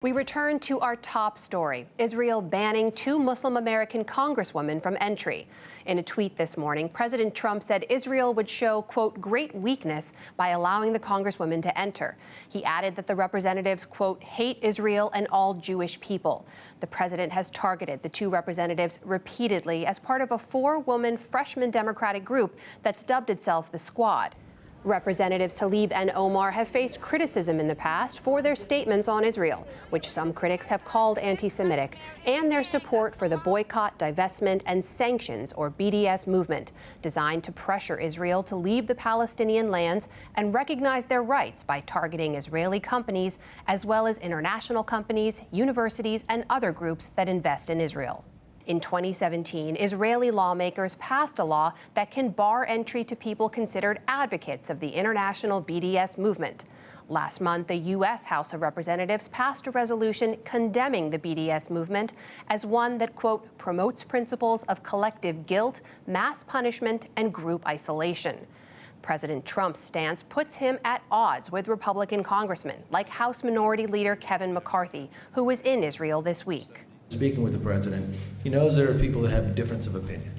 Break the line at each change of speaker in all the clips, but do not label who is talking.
We return to our top story, Israel banning two Muslim American congresswomen from entry. In a tweet this morning, President Trump said Israel would show, quote, great weakness by allowing the congresswomen to enter. He added that the representatives, quote, hate Israel and all Jewish people. The president has targeted the two representatives repeatedly as part of a four-woman freshman Democratic group that's dubbed itself the Squad. Representatives Tlaib and Omar have faced criticism in the past for their statements on Israel, which some critics have called anti-Semitic, and their support for the boycott, divestment, and sanctions, or BDS movement, designed to pressure Israel to leave the Palestinian lands and recognize their rights by targeting Israeli companies, as well as international companies, universities, and other groups that invest in Israel. In 2017, Israeli lawmakers passed a law that can bar entry to people considered advocates of the international BDS movement. Last month, the U.S. House of Representatives passed a resolution condemning the BDS movement as one that, quote, promotes principles of collective guilt, mass punishment, and group isolation. President Trump's stance puts him at odds with Republican congressmen like House Minority Leader Kevin McCarthy, who was in Israel this week.
Speaking with the president, he knows there are people that have a difference of opinion.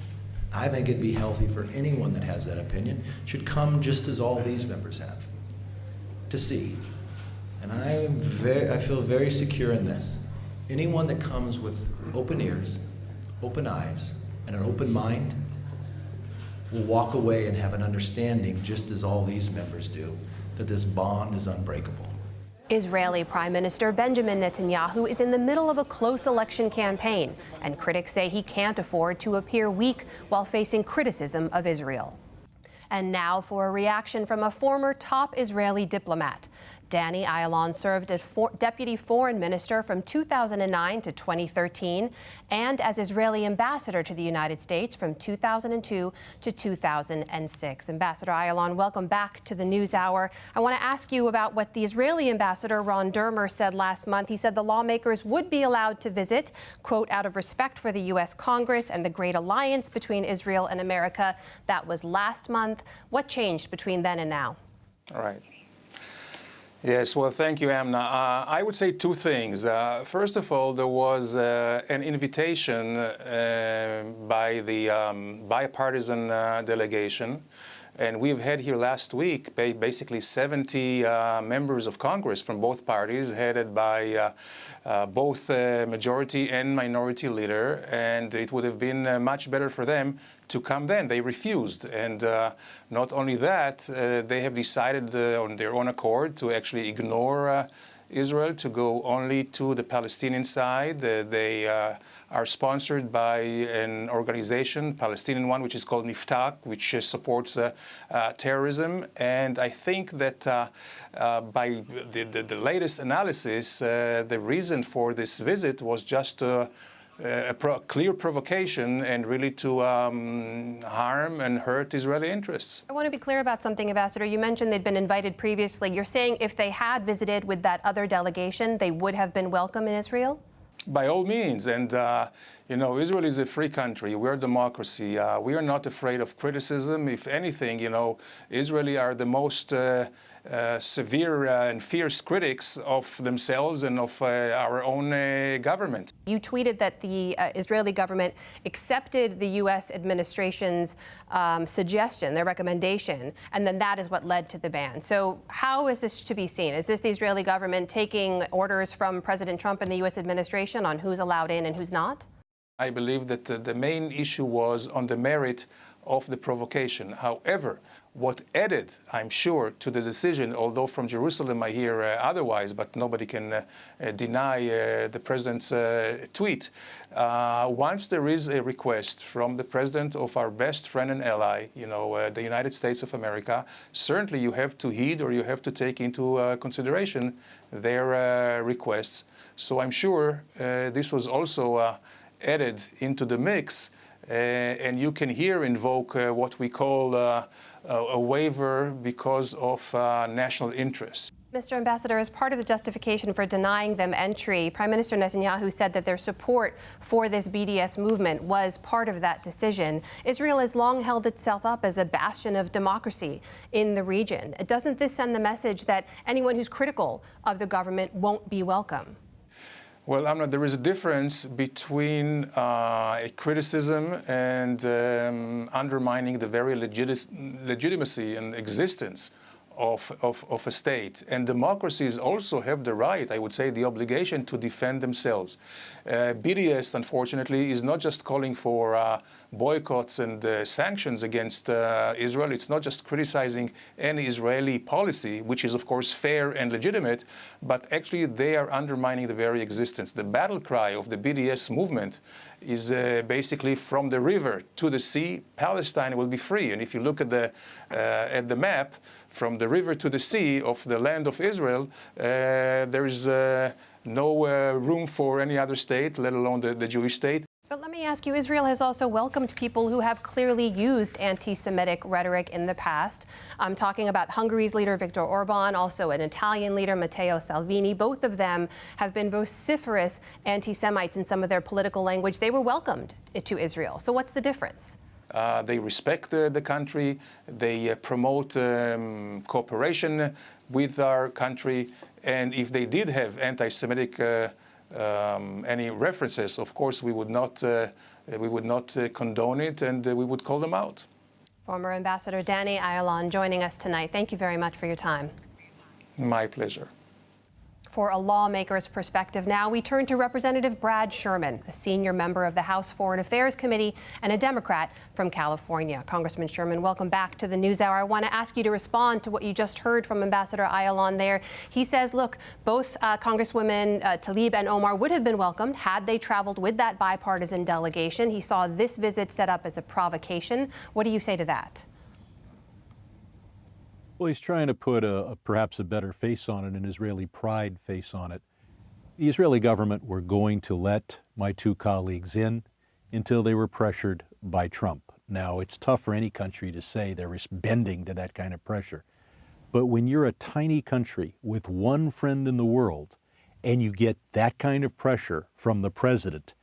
I think it'd be healthy for anyone that has that opinion should come just as all these members have, to see. And I feel very secure in this. Anyone that comes with open ears, open eyes, and an open mind will walk away and have an understanding, just as all these members do, that this bond is unbreakable.
Israeli Prime Minister Benjamin Netanyahu is in the middle of a close election campaign, and critics say he can't afford to appear weak while facing criticism of Israel. And now for a reaction from a former top Israeli diplomat. Danny Ayalon served as Deputy Foreign Minister from 2009 to 2013 and as Israeli Ambassador to the United States from 2002 to 2006. Ambassador Ayalon, welcome back to the NewsHour. I want to ask you about what the Israeli Ambassador Ron Dermer said last month. He said the lawmakers would be allowed to visit, quote, out of respect for the U.S. Congress and the great alliance between Israel and America. That was last month. What changed between then and now?
All right. Yes, well, thank you, Amna. I would say two things. First of all, there was an invitation by the bipartisan delegation. And we've had here last week basically 70 members of Congress from both parties, headed by both majority and minority leader. And it would have been much better for them to come then. They refused. And not only that, they have decided on their own accord to actually ignore Israel, to go only to the Palestinian side. They are sponsored by an organization, Palestinian one, which is called Niftak, which supports terrorism. And I think that by the latest analysis, the reason for this visit was just a clear provocation and really to harm and hurt Israeli interests.
I want to be clear about something, Ambassador. You mentioned they'd been invited previously. You're saying if they had visited with that other delegation, they would have been welcome in Israel?
By all means. And, you know, Israel is a free country. We're a democracy. We are not afraid of criticism. If anything, you know, Israelis are the most severe and fierce critics of themselves and of our own government.
You tweeted that the Israeli government accepted the U.S. administration's suggestion, their recommendation, and then that is what led to the ban. So how is this to be seen? Is this the Israeli government taking orders from President Trump and the U.S. administration on who's allowed in and who's not?
I believe that the main issue was on the merit of the provocation. However, what added, I'm sure, to the decision, although from Jerusalem I hear otherwise, but nobody can deny the president's tweet. Once there is a request from the president of our best friend and ally, you know, the United States of America, certainly you have to heed or you have to take into consideration their requests. So I'm sure this was also added into the mix. And you can here invoke what we call a waiver because of national interest.
Mr. Ambassador, as part of the justification for denying them entry, Prime Minister Netanyahu said that their support for this BDS movement was part of that decision. Israel has long held itself up as a bastion of democracy in the region. Doesn't this send the message that anyone who's critical of the government won't be welcome?
Well, Amna, there is a difference between a criticism and undermining the very legitimacy and existence of a state. And democracies also have the right, I would say, the obligation to defend themselves. BDS, unfortunately, is not just calling for boycotts and sanctions against Israel. It's not just criticizing any Israeli policy, which is, of course, fair and legitimate, but actually they are undermining the very existence. The battle cry of the BDS movement is basically from the river to the sea, Palestine will be free. And if you look at the map, from the river to the sea of the land of Israel, there is no room for any other state, let alone the Jewish state.
But let me ask you, Israel has also welcomed people who have clearly used anti-Semitic rhetoric in the past. I'm talking about Hungary's leader, Viktor Orban, also an Italian leader, Matteo Salvini. Both of them have been vociferous anti-Semites in some of their political language. They were welcomed to Israel. So what's the difference?
They respect the country. They promote cooperation with our country. And if they did have anti-Semitic any references, of course, we would not condone it, and we would call them out.
Former Ambassador Danny Ayalon joining us tonight. Thank you very much for your time.
My pleasure.
For a lawmaker's perspective now, we turn to Representative Brad Sherman, a senior member of the House Foreign Affairs Committee and a Democrat from California. Congressman Sherman, welcome back to the NewsHour. I want to ask you to respond to what you just heard from Ambassador Ayalon there. He says, look, both Congresswomen Tlaib and Omar would have been welcomed had they traveled with that bipartisan delegation. He saw this visit set up as a provocation. What do you say to that?
Well, he's trying to put perhaps a better face on it, an Israeli pride face on it. The Israeli government were going to let my two colleagues in until they were pressured by Trump. Now, it's tough for any country to say they're bending to that kind of pressure. But when you're a tiny country with one friend in the world and you get that kind of pressure from the president,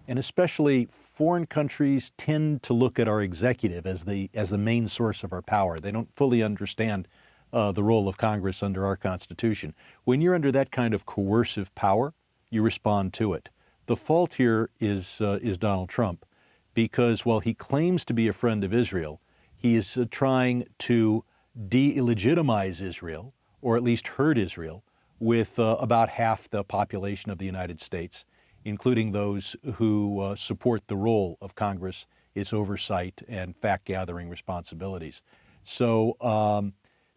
and especially foreign countries tend to look at our executive as the main source of our power. They don't fully understand the role of Congress under our Constitution. When you're under that kind of coercive power, you respond to it. The fault here is Donald Trump, because while he claims to be a friend of Israel, he is trying to delegitimize Israel, or at least hurt Israel, with about half the population of the United States, including those who support the role of Congress, its oversight and fact-gathering responsibilities. So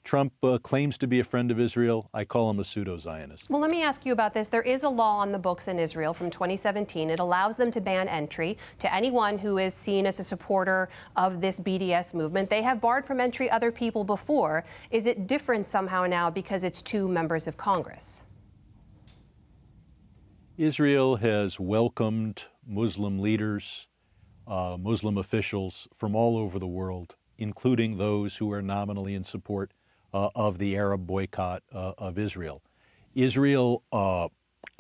Trump claims to be a friend of Israel. I call him a pseudo-Zionist.
Well, let me ask you about this. There is a law on the books in Israel from 2017. It allows them to ban entry to anyone who is seen as a supporter of this BDS movement. They have barred from entry other people before. Is it different somehow now because it's two members of Congress?
Israel has welcomed Muslim leaders, Muslim officials from all over the world, including those who are nominally in support of the Arab boycott of Israel. Israel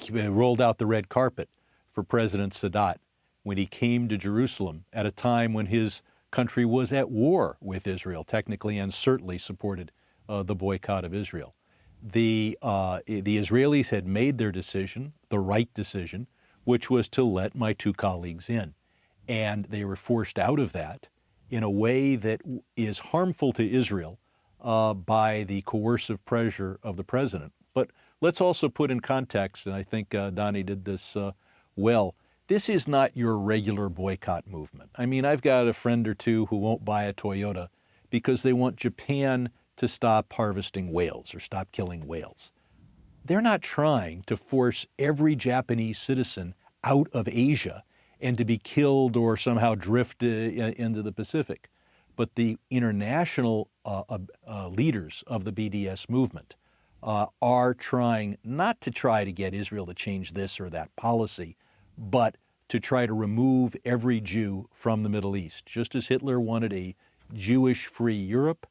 rolled out the red carpet for President Sadat when he came to Jerusalem at a time when his country was at war with Israel, technically and certainly supported the boycott of Israel. The Israelis had made their decision, the right decision, which was to let my two colleagues in. And they were forced out of that in a way that is harmful to Israel by the coercive pressure of the president. But let's also put in context, and I think Danny did this well, this is not your regular boycott movement. I mean, I've got a friend or two who won't buy a Toyota because they want Japan to stop harvesting whales or stop killing whales. They're not trying to force every Japanese citizen out of Asia and to be killed or somehow drift into the Pacific. But the international leaders of the BDS movement are trying not to try to get Israel to change this or that policy, but to try to remove every Jew from the Middle East. Just as Hitler wanted a Jewish-free Europe,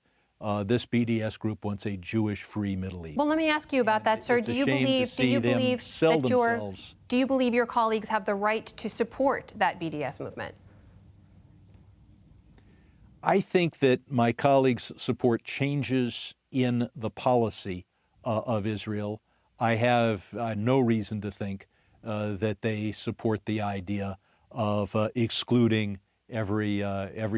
this BDS group wants a Jewish-free Middle East.
Well, let me ask you about that, sir. Do you believe your colleagues have the right to support that BDS movement?
I think that my colleagues support changes in the policy of Israel. I have no reason to think that they support the idea of excluding every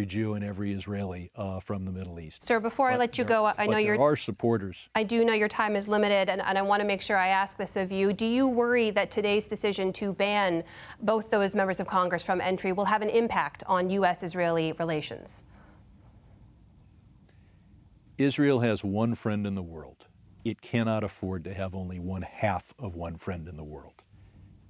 Jew and every Israeli from the Middle East.
Sir, before I let you go, I know
there are supporters.
I do know your time is limited, and I want to make sure I ask this of you. Do you worry that today's decision to ban both those members of Congress from entry will have an impact on U.S.-Israeli relations?
Israel has one friend in the world. It cannot afford to have only one half of one friend in the world.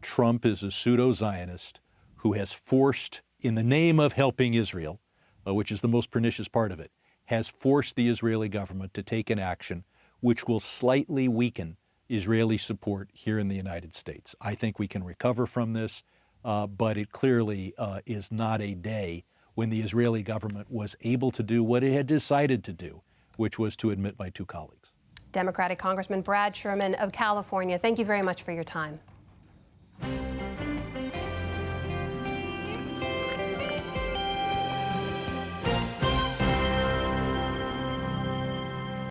Trump is a pseudo-Zionist who has forced, in the name of helping Israel, which is the most pernicious part of it, has forced the Israeli government to take an action which will slightly weaken Israeli support here in the United States. I think we can recover from this, but it clearly is not a day when the Israeli government was able to do what it had decided to do, which was to admit my two colleagues.
Democratic Congressman Brad Sherman of California, thank you very much for your time.